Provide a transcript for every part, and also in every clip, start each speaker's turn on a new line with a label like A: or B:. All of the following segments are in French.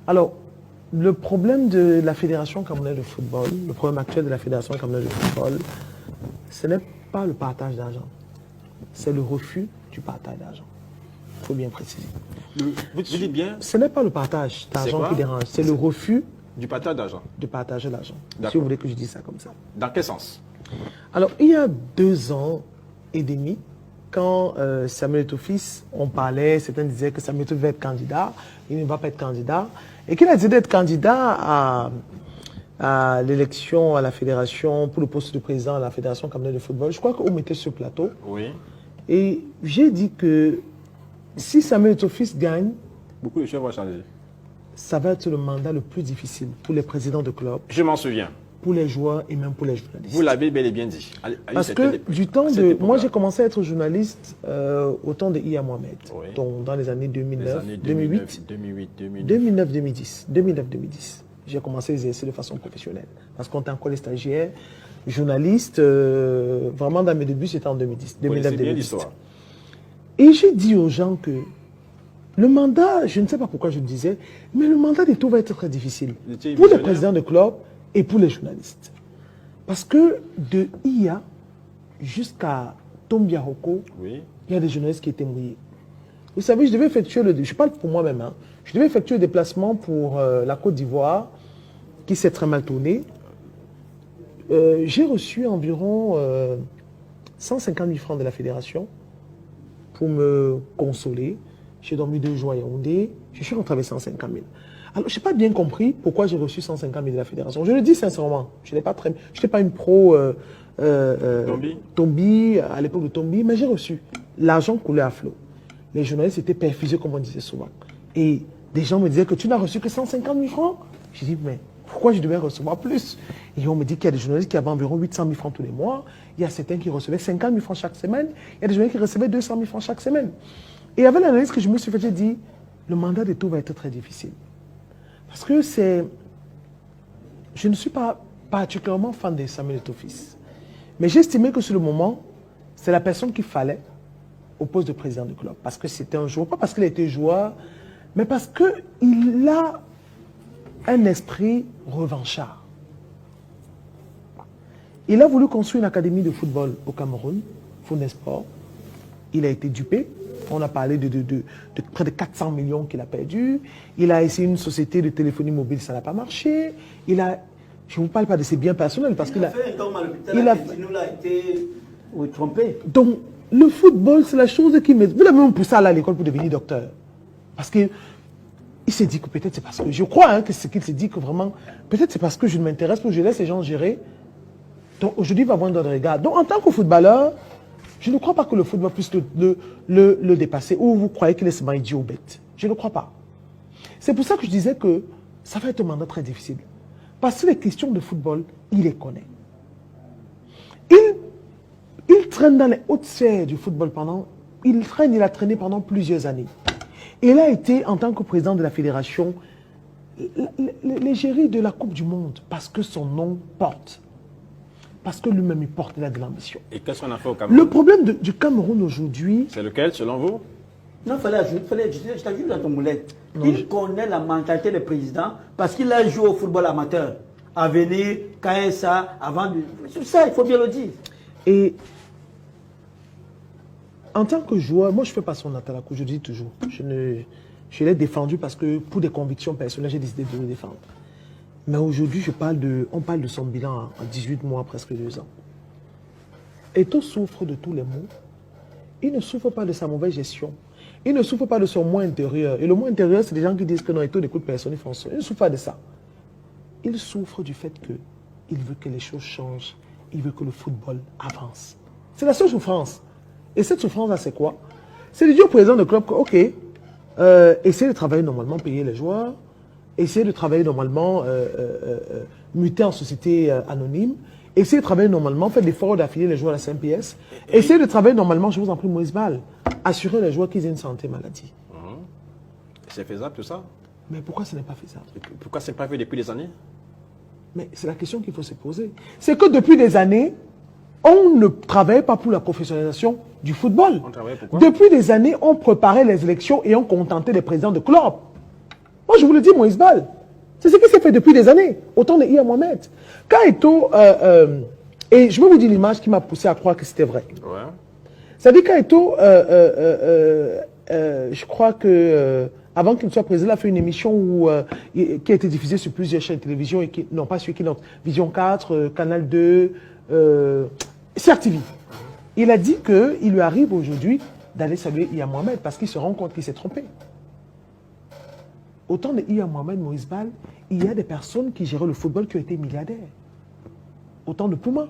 A: Alors, le problème de la Fédération camerounaise de football, le problème actuel de la Fédération camerounaise de football, ce n'est pas le partage d'argent. C'est le refus du partage d'argent. Il faut bien préciser.
B: Vous dites bien.
A: Ce n'est pas le partage d'argent qui dérange, c'est le refus
B: du partage d'argent.
A: De partager l'argent. Si vous voulez que je dise ça comme ça.
B: Dans quel sens?
A: Alors, il y a 2 ans et demi, quand Samuel Eto'o-Fils, on parlait, certains disaient que Samuel Eto'o va être candidat, il ne va pas être candidat, et qu'il a décidé d'être candidat à l'élection à la fédération, pour le poste de président à la Fédération camerounaise de football. Je crois qu'on mettait sur ce plateau.
B: Oui.
A: Et j'ai dit que si Samuel Eto'o-Fils gagne,
B: beaucoup de choses vont changer.
A: Ça va être le mandat le plus difficile pour les présidents de clubs.
B: Je m'en souviens.
A: Pour les joueurs et même pour les journalistes.
B: Vous l'avez bel et bien dit.
A: Parce que du temps de... Moi, j'ai commencé à être journaliste au temps de Iya Mohamed,
B: oui.
A: Donc dans les années 2009, 2008, 2010. J'ai commencé à exercer de façon professionnelle. Parce qu'on était encore les stagiaires, journalistes, vraiment dans mes débuts, c'était en 2010. 2009-2010. Et j'ai dit aux gens que le mandat, je ne sais pas pourquoi je le disais, mais le mandat des tout va être très difficile. Pour les présidents de club et pour les journalistes. Parce que de IA jusqu'à Tombiahoko, oui. Il y a des journalistes qui étaient mouillés. Vous savez, je devais effectuer je parle pour moi-même, hein, je devais effectuer le déplacement pour la Côte d'Ivoire, qui s'est très mal tourné. J'ai reçu environ 150 000 francs de la fédération pour me consoler. J'ai dormi 2 jours à Yaoundé, je suis rentré avec 150 000. Alors, je n'ai pas bien compris pourquoi j'ai reçu 150 000 de la fédération. Je le dis sincèrement, je n'étais pas une pro Tombi, à l'époque de Tombi, mais j'ai reçu. L'argent coulait à flot. Les journalistes étaient perfusés, comme on disait souvent. Et des gens me disaient que tu n'as reçu que 150 000 francs. J'ai dit, mais pourquoi je devais recevoir plus? Et on me dit qu'il y a des journalistes qui avaient environ 800 000 francs tous les mois. Il y a certains qui recevaient 50 000 francs chaque semaine. Il y a des journalistes qui recevaient 200 000 francs chaque semaine. Et avec l'analyse que je me suis fait, j'ai dit, le mandat de tout va être très difficile. Parce que je ne suis pas particulièrement fan de Samuel Eto'o-Fils. Mais j'ai estimé que sur le moment, c'est la personne qu'il fallait au poste de président du club. Parce que c'était un joueur, pas parce qu'il était joueur, mais parce qu'il a un esprit revanchard. Il a voulu construire une académie de football au Cameroun, Funesport. Il a été dupé. On a parlé de près de 400 millions qu'il a perdu. Il a essayé une société de téléphonie mobile, ça n'a pas marché. Je ne vous parle pas de ses biens personnels parce qu'il a... Il a été trompé. Donc, le football, c'est la chose qui... Vous l'avez même poussé à l'école pour devenir docteur. Parce que il s'est dit que peut-être c'est parce que... Je crois que c'est qu'il s'est dit que vraiment... Peut-être c'est parce que je ne m'intéresse pas, je laisse les gens gérer. Donc, aujourd'hui, il va avoir un regard. Donc, en tant que footballeur, je ne crois pas que le football puisse le dépasser. Ou vous croyez qu'il est seulement idiot ou bête. Je ne crois pas. C'est pour ça que je disais que ça va être un mandat très difficile. Parce que les questions de football, il les connaît. Il traîne dans les hautes sphères du football il a traîné pendant plusieurs années. Il a été, en tant que président de la fédération, l'égérie de la Coupe du Monde, parce que son nom porte. Parce que lui-même, il porte de l'ambition.
B: Et qu'est-ce qu'on a fait au Cameroun?
A: Le problème du Cameroun aujourd'hui...
B: C'est lequel, selon vous?
C: Non, je t'ajoute dans ton moulette. Il connaît la mentalité des présidents parce qu'il a joué au football amateur. À venir, KSA, avant de... C'est ça, il faut bien le dire.
A: Et en tant que joueur, moi je ne fais pas son Atalakou, je dis toujours. Je l'ai défendu parce que pour des convictions personnelles, j'ai décidé de le défendre. Mais aujourd'hui, on parle de son bilan en 18 mois, presque 2 ans. Eto'o souffre de tous les maux. Il ne souffre pas de sa mauvaise gestion. Il ne souffre pas de son moi intérieur. Et le moi intérieur, c'est des gens qui disent que non, Eto'o n'écoute personne, ils font ça. Il ne souffre pas de ça. Il souffre du fait qu'il veut que les choses changent. Il veut que le football avance. C'est la seule souffrance. Et cette souffrance-là, c'est quoi? C'est de dire au président de club que, ok, essayez de travailler normalement, payer les joueurs, essayez de travailler normalement, muter en société anonyme, essayez de travailler normalement, faites l'effort d'affilier les joueurs à la CMPS, essayez de travailler normalement, je vous en prie, Moïse Ball, assurer les joueurs qu'ils aient une santé maladie.
B: C'est faisable tout ça?
A: Mais pourquoi ce n'est pas faisable?
B: Pourquoi ce n'est pas fait depuis des années?
A: Mais c'est la question qu'il faut se poser. C'est que depuis des années, on ne travaillait pas pour la professionnalisation du football.
B: On travaillait pourquoi?
A: Depuis des années, on préparait les élections et on contentait les présidents de clubs. Moi, je vous le dis, Moïse Bal. C'est ce qui s'est fait depuis des années, au temps de Iya Mohamed. Quand Eto'o, et je vais vous dire l'image qui m'a poussé à croire que c'était vrai.
B: Ouais.
A: C'est-à-dire quand Eto'o, je crois que avant qu'il ne soit président, il a fait une émission qui a été diffusée sur plusieurs chaînes de télévision, et qui, non pas sur qui, non, Vision 4, Canal 2, CRTV. Il a dit qu'il lui arrive aujourd'hui d'aller saluer Iya Mohamed parce qu'il se rend compte qu'il s'est trompé. Autant de Iya Mohamed, Moïse Bal, il y a des personnes qui géraient le football qui ont été milliardaires. Autant de Puma.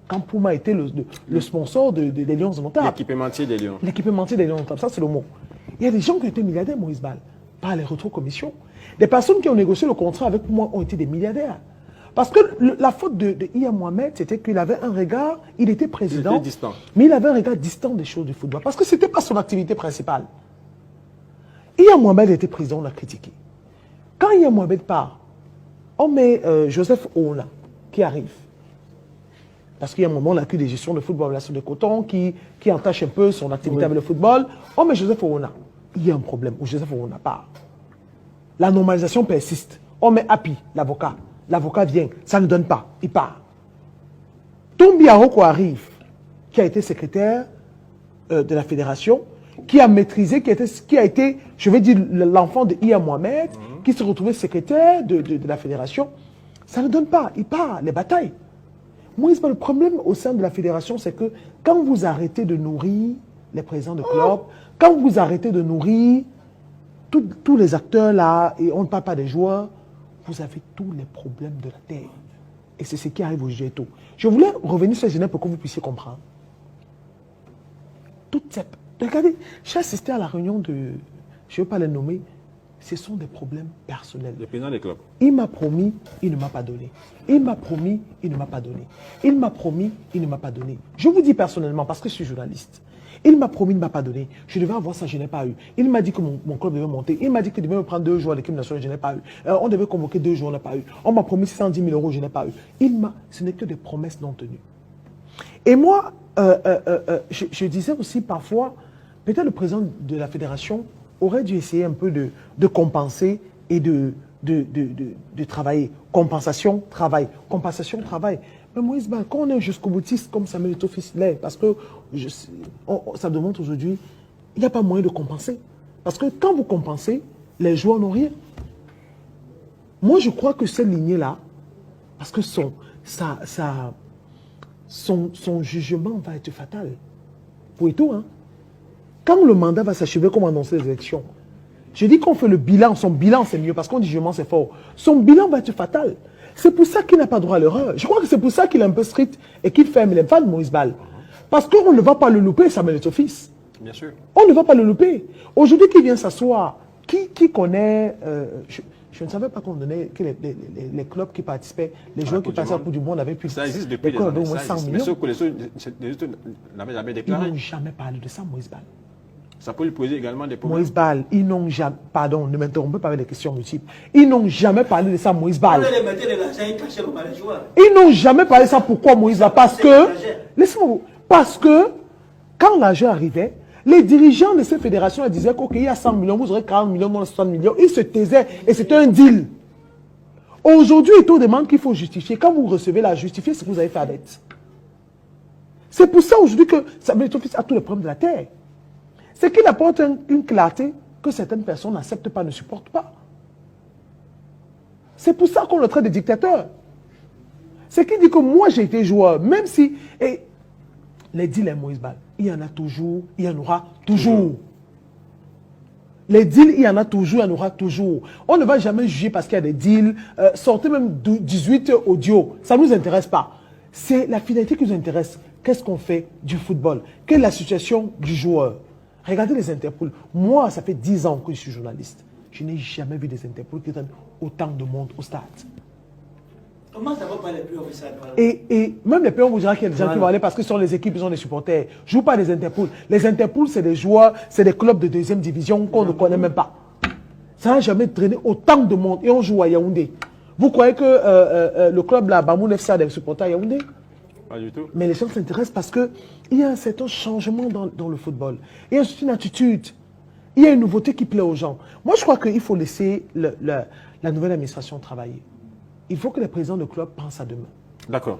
A: Quand Puma était le sponsor des Lions indomptables.
B: L'équipementier des Lions.
A: L'équipementier des Lions indomptables, ça c'est le mot. Il y a des gens qui ont été milliardaires, Moïse Bal, par les rétrocommissions. Des personnes qui ont négocié le contrat avec moi ont été des milliardaires. Parce que la faute de Iya Mohamed, c'était qu'il avait un regard, il était président,
B: il était distant.
A: Mais il avait un regard distant des choses du football. Parce que ce n'était pas son activité principale. Iya Mohamed était président, on l'a critiqué. Quand Iya Mohamed part, on met Joseph Ouna qui arrive. Parce qu'il y a un moment, on a eu des gestions de football à la de coton qui entache un peu son activité avec le football. On met Joseph Ouna. Il y a un problème où Joseph Ouna part. La normalisation persiste. On met Api, l'avocat. L'avocat vient, ça ne donne pas, il part. Tombi Aroko arrive, qui a été secrétaire de la fédération, qui a maîtrisé, qui a été, je vais dire, l'enfant de Iya Mohamed, qui s'est retrouvé secrétaire de la fédération. Ça ne donne pas, il part, les batailles. Moïse, le problème au sein de la fédération, c'est que quand vous arrêtez de nourrir les présidents de club, quand vous arrêtez de nourrir tous les acteurs là, et on ne parle pas des joueurs, vous avez tous les problèmes de la terre. Et c'est ce qui arrive au Eto'o. Je voulais revenir sur Genève pour que vous puissiez comprendre. Toutes ces... Regardez, j'ai assisté à la réunion de... Je ne vais pas les nommer. Ce sont des problèmes personnels.
B: Le président des clubs.
A: Il m'a promis, il ne m'a pas donné. Il m'a promis, il ne m'a pas donné. Il m'a promis, il ne m'a pas donné. Je vous dis personnellement, parce que je suis journaliste. Il m'a promis, il ne m'a pas donné. Je devais avoir ça, je n'ai pas eu. Il m'a dit que mon club devait monter. Il m'a dit qu'il devait me prendre 2 jours à l'équipe nationale, je n'ai pas eu. On devait convoquer 2 jours, on n'a pas eu. On m'a promis 110 000 euros, je n'ai pas eu. Ce n'est que des promesses non tenues. Et moi, je disais aussi parfois, peut-être le président de la fédération aurait dû essayer un peu de compenser et de travailler. Compensation, travail. Compensation, travail. Mais Moïse, quand on est jusqu'au boutiste comme Samuel Eto'o l'est, parce que ça demande aujourd'hui, il n'y a pas moyen de compenser. Parce que quand vous compensez, les joueurs n'ont rien. Moi, je crois que cette lignée-là, parce que son jugement va être fatal. Pour Eto'o, hein. Quand le mandat va s'achever, comme annoncer les élections, je dis qu'on fait le bilan, son bilan c'est mieux, parce qu'on dit jugement c'est fort. Son bilan va être fatal. C'est pour ça qu'il n'a pas droit à l'erreur. Je crois que c'est pour ça qu'il est un peu strict et qu'il ferme les vannes, Moïse Bal. Parce qu'on ne va pas le louper, Samuel Eto'o.
B: Bien sûr.
A: On ne va pas le louper. Aujourd'hui, qui vient s'asseoir, qui connaît... je ne savais pas qu'on donnait que les clubs qui participaient, les joueurs qui passaient à la Coupe du Monde avaient pu...
B: Ça existe depuis des années. Mais sauf que les autres n'avaient jamais déclaré.
A: Ils n'ont jamais parlé de ça, Moïse Bal.
B: Ça peut lui poser également des problèmes.
A: Moïse Bal, ils n'ont jamais... Pardon, ne m'interrompez pas avec des questions multiples. Ils n'ont jamais parlé de ça, Moïse Bal. Ils n'ont jamais parlé de ça. Pourquoi, Moïse Bal? Parce que... Laissez-moi vous... Parce que, quand l'argent arrivait, les dirigeants de ces fédérations disaient qu'il y a 100 millions, vous aurez 40 millions, non 60 millions. Ils se taisaient et c'était un deal. Aujourd'hui, Eto'o demande qu'il faut justifier. Quand vous recevez la justifier, c'est que vous avez fait la dette. C'est pour ça aujourd'hui que Samuel Eto'o a tous les problèmes de la terre. C'est qu'il apporte une clarté que certaines personnes n'acceptent pas, ne supportent pas. C'est pour ça qu'on le traite de dictateur. C'est qu'il dit que moi j'ai été joueur, même si... Et les deals, Moïse Bal, il y en a toujours, il y en aura toujours. Les deals, il y en a toujours, il y en aura toujours. On ne va jamais juger parce qu'il y a des deals. Sortez même 18 audios, ça ne nous intéresse pas. C'est la finalité qui nous intéresse. Qu'est-ce qu'on fait du football? Quelle est la situation du joueur? Regardez les Interpol. Moi, ça fait 10 ans que je suis journaliste. Je n'ai jamais vu des Interpol qui donnent autant de monde au stade.
C: Comment ça va pas les plus officiels?
A: Et même les pays, on vous dira qu'il y a des gens qui vont aller parce que ce sont les équipes, ils sont des supporters. Je ne joue pas les Interpol. Les Interpol, c'est des joueurs, c'est des clubs de deuxième division qu'on ne connaît même pas. Ça n'a jamais traîné autant de monde. Et on joue à Yaoundé. Vous croyez que le club là, Bamoun FC a des supporters à Yaoundé?
B: Pas du tout.
A: Mais les gens s'intéressent parce qu'il y a un certain changement dans le football. Il y a une attitude. il y a une nouveauté qui plaît aux gens. Moi, je crois qu'il faut laisser la nouvelle administration travailler. Il faut que les présidents de club pensent à demain.
B: D'accord.